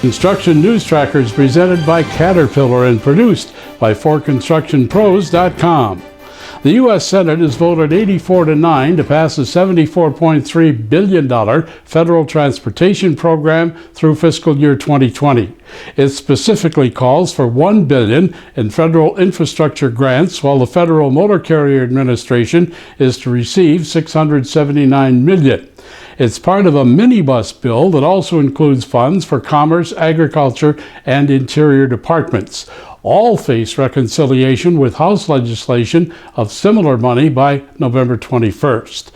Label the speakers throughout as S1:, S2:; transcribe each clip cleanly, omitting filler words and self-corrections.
S1: Construction News Tracker is presented by Caterpillar and produced by 4constructionpros.com. The U.S. Senate has voted 84-9 to pass a $74.3 billion federal transportation program through fiscal year 2020. It specifically calls for $1 billion in federal infrastructure grants, while the Federal Motor Carrier Administration is to receive $679 million. It's part of a minibus bill that also includes funds for Commerce, Agriculture, and Interior departments. All face reconciliation with House legislation of similar money by November 21st.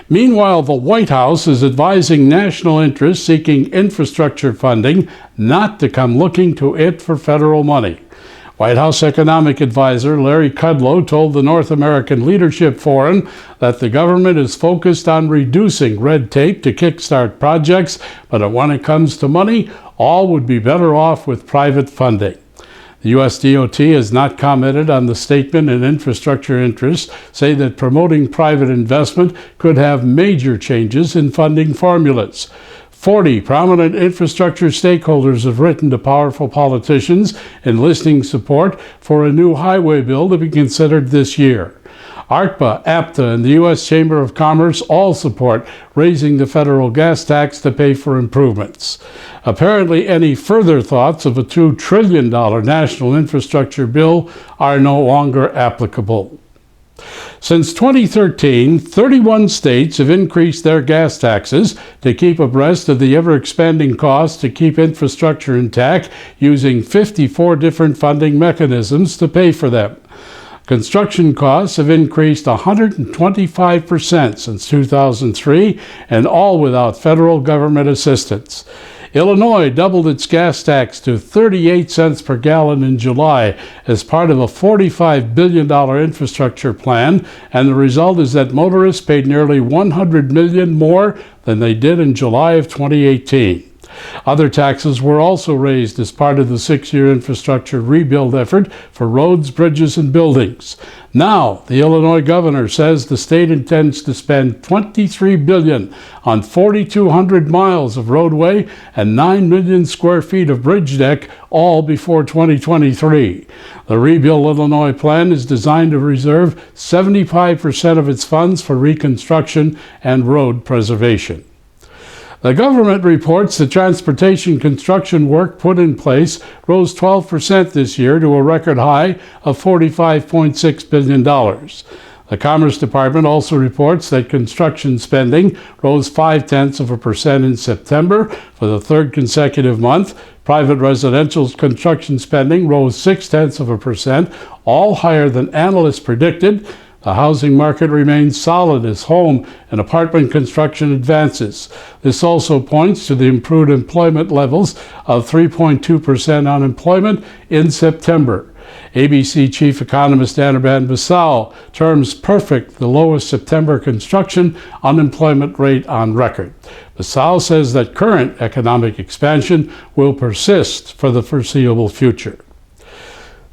S1: Meanwhile, the White House is advising national interests seeking infrastructure funding not to come looking to it for federal money. White House economic advisor Larry Kudlow told the North American Leadership Forum that the government is focused on reducing red tape to kickstart projects, but when it comes to money, all would be better off with private funding. The U.S. DOT has not commented on the statement, and infrastructure interests say that promoting private investment could have major changes in funding formulas. 40 prominent infrastructure stakeholders have written to powerful politicians enlisting support for a new highway bill to be considered this year. ARTBA, APTA, and the U.S. Chamber of Commerce all support raising the federal gas tax to pay for improvements. Apparently, any further thoughts of a $2 trillion national infrastructure bill are no longer applicable. Since 2013, 31 states have increased their gas taxes to keep abreast of the ever-expanding costs to keep infrastructure intact, using 54 different funding mechanisms to pay for them. Construction costs have increased 125% since 2003, and all without federal government assistance. Illinois doubled its gas tax to 38 cents per gallon in July as part of a $45 billion infrastructure plan, and the result is that motorists paid nearly $100 million more than they did in July of 2018. Other taxes were also raised as part of the 6-year infrastructure rebuild effort for roads, bridges, and buildings. Now, the Illinois governor says the state intends to spend $23 billion on 4,200 miles of roadway and 9 million square feet of bridge deck, all before 2023. The Rebuild Illinois plan is designed to reserve 75% of its funds for reconstruction and road preservation. The government reports the transportation construction work put in place rose 12% this year to a record high of $45.6 billion. The Commerce Department also reports that construction spending rose 0.5% in September for the third consecutive month. Private residential construction spending rose 0.6%, all higher than analysts predicted. The housing market remains solid as home and apartment construction advances. This also points to the improved employment levels of 3.2% unemployment in September. ABC Chief Economist Anirban Basaw terms perfect the lowest September construction unemployment rate on record. Basaw says that current economic expansion will persist for the foreseeable future.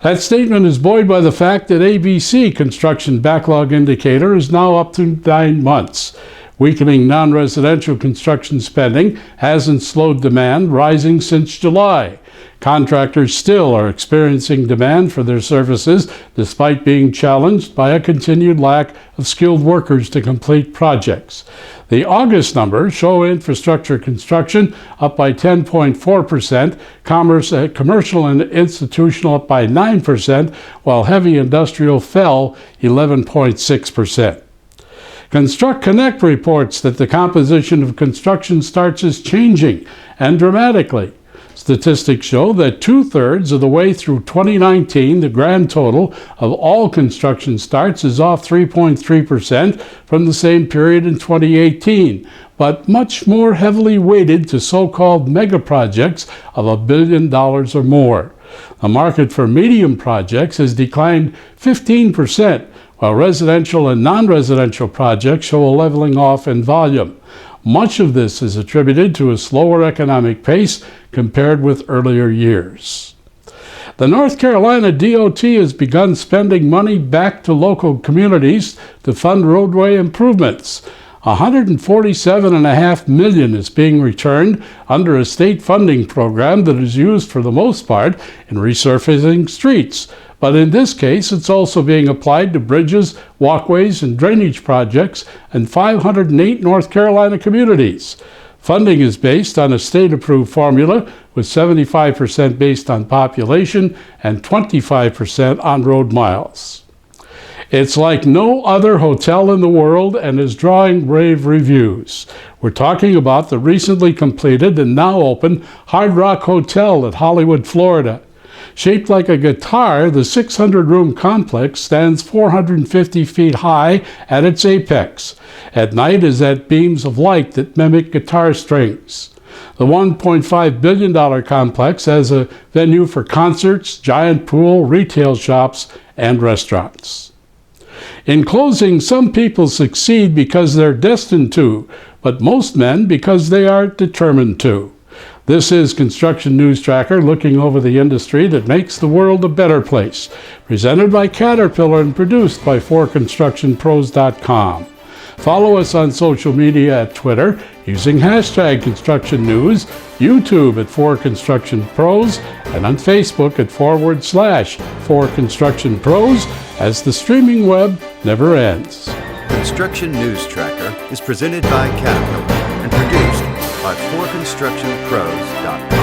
S1: That statement is buoyed by the fact that ABC construction backlog indicator is now up to 9 months. Weakening non-residential construction spending hasn't slowed demand, rising since July. Contractors still are experiencing demand for their services despite being challenged by a continued lack of skilled workers to complete projects. The August numbers show infrastructure construction up by 10.4%, commercial and institutional up by 9%, while heavy industrial fell 11.6%. Construct Connect reports that the composition of construction starts is changing, and dramatically. Statistics show that 2/3 of the way through 2019, the grand total of all construction starts is off 3.3% from the same period in 2018, but much more heavily weighted to so-called mega projects of $1 billion or more. The market for medium projects has declined 15%, while residential and non-residential projects show a leveling off in volume. Much of this is attributed to a slower economic pace compared with earlier years. The North Carolina DOT has begun spending money back to local communities to fund roadway improvements. $147.5 million is being returned under a state funding program that is used for the most part in resurfacing streets. But in this case, it's also being applied to bridges, walkways, and drainage projects in 508 North Carolina communities. Funding is based on a state-approved formula, with 75% based on population and 25% on road miles. It's like no other hotel in the world and is drawing rave reviews. We're talking about the recently completed and now open Hard Rock Hotel at Hollywood, Florida. Shaped like a guitar, the 600-room complex stands 450 feet high at its apex. At night is at beams of light that mimic guitar strings. The $1.5 billion complex has a venue for concerts, giant pool, retail shops, and restaurants. In closing, some people succeed because they're destined to, but most men because they are determined to. This is Construction News Tracker, looking over the industry that makes the world a better place. Presented by Caterpillar and produced by 4constructionpros.com. Follow us on social media at Twitter using hashtag Construction News, YouTube at 4ConstructionPros, and on Facebook at /4ConstructionPros, as the streaming web never ends.
S2: Construction News Tracker is presented by Caterpillar and produced by 4constructionpros.com.